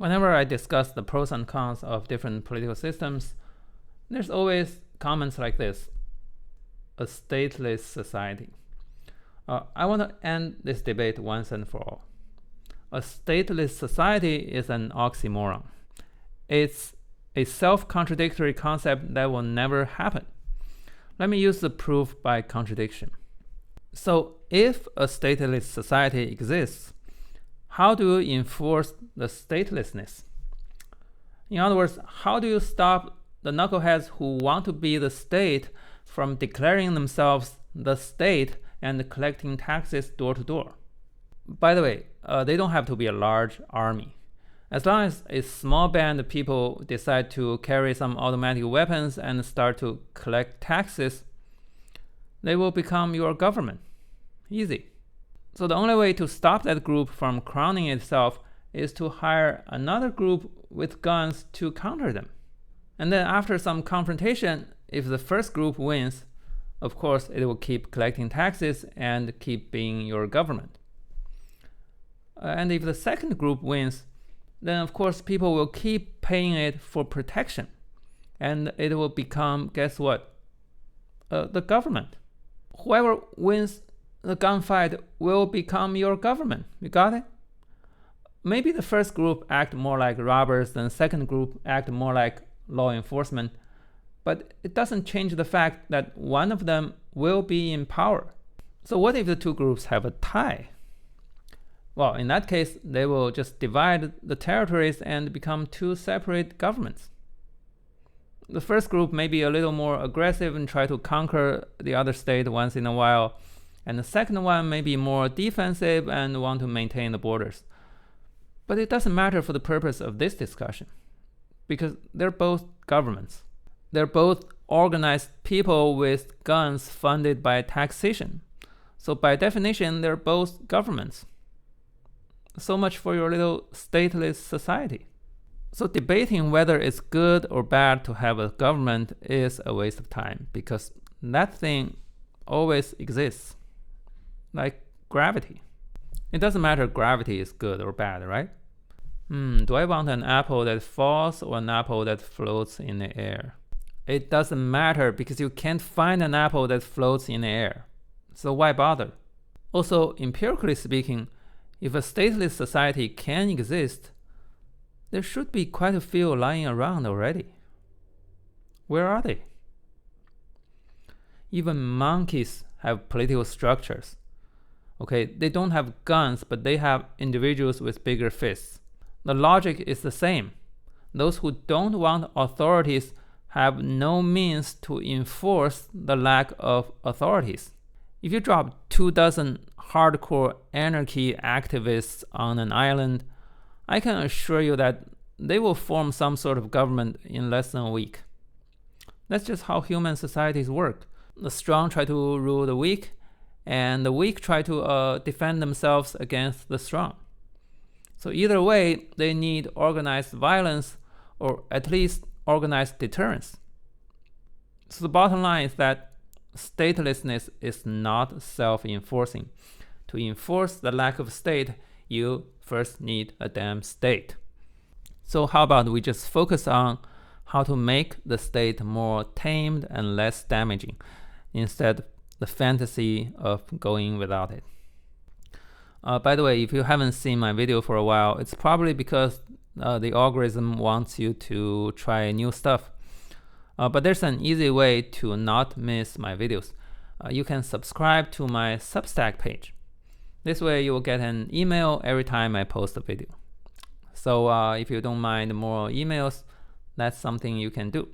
Whenever I discuss the pros and cons of different political systems, there's always comments like this: a stateless society. I want to end this debate once and for all. A stateless society is an oxymoron. It's a self-contradictory concept that will never happen. Let me use the proof by contradiction. So if a stateless society exists, how do you enforce the statelessness? In other words, how do you stop the knuckleheads who want to be the state from declaring themselves the state and collecting taxes door to door? By the way, they don't have to be a large army. As long as a small band of people decide to carry some automatic weapons and start to collect taxes, they will become your government. Easy. So the only way to stop that group from crowning itself is to hire another group with guns to counter them. And then after some confrontation, if the first group wins, of course it will keep collecting taxes and keep being your government. And if the second group wins, then of course people will keep paying it for protection. And it will become, guess what? The government. Whoever wins the gunfight will become your government. You got it? Maybe the first group act more like robbers, then the second group act more like law enforcement, but it doesn't change the fact that one of them will be in power. So what if the two groups have a tie? Well, in that case, they will just divide the territories and become two separate governments. The first group may be a little more aggressive and try to conquer the other state once in a while, and the second one may be more defensive and want to maintain the borders. But it doesn't matter for the purpose of this discussion, because they're both governments. They're both organized people with guns funded by taxation. So by definition, they're both governments. So much for your little stateless society. So debating whether it's good or bad to have a government is a waste of time, because that thing always exists. Like gravity. It doesn't matter if gravity is good or bad, right? Do I want an apple that falls or an apple that floats in the air? It doesn't matter, because you can't find an apple that floats in the air. So why bother? Also, empirically speaking, if a stateless society can exist, there should be quite a few lying around already. Where are they? Even monkeys have political structures. Okay, they don't have guns, but they have individuals with bigger fists. The logic is the same. Those who don't want authorities have no means to enforce the lack of authorities. If you drop 24 hardcore anarchy activists on an island, I can assure you that they will form some sort of government in less than a week. That's just how human societies work. The strong try to rule the weak, and the weak try to defend themselves against the strong. So either way, they need organized violence, or at least organized deterrence. So the bottom line is that statelessness is not self-enforcing. To enforce the lack of state, you first need a damn state. So how about we just focus on how to make the state more tamed and less damaging, instead the fantasy of going without it. By the way, if you haven't seen my video for a while, it's probably because the algorithm wants you to try new stuff. But there's an easy way to not miss my videos. You can subscribe to my Substack page. This way you will get an email every time I post a video. So if you don't mind more emails, that's something you can do.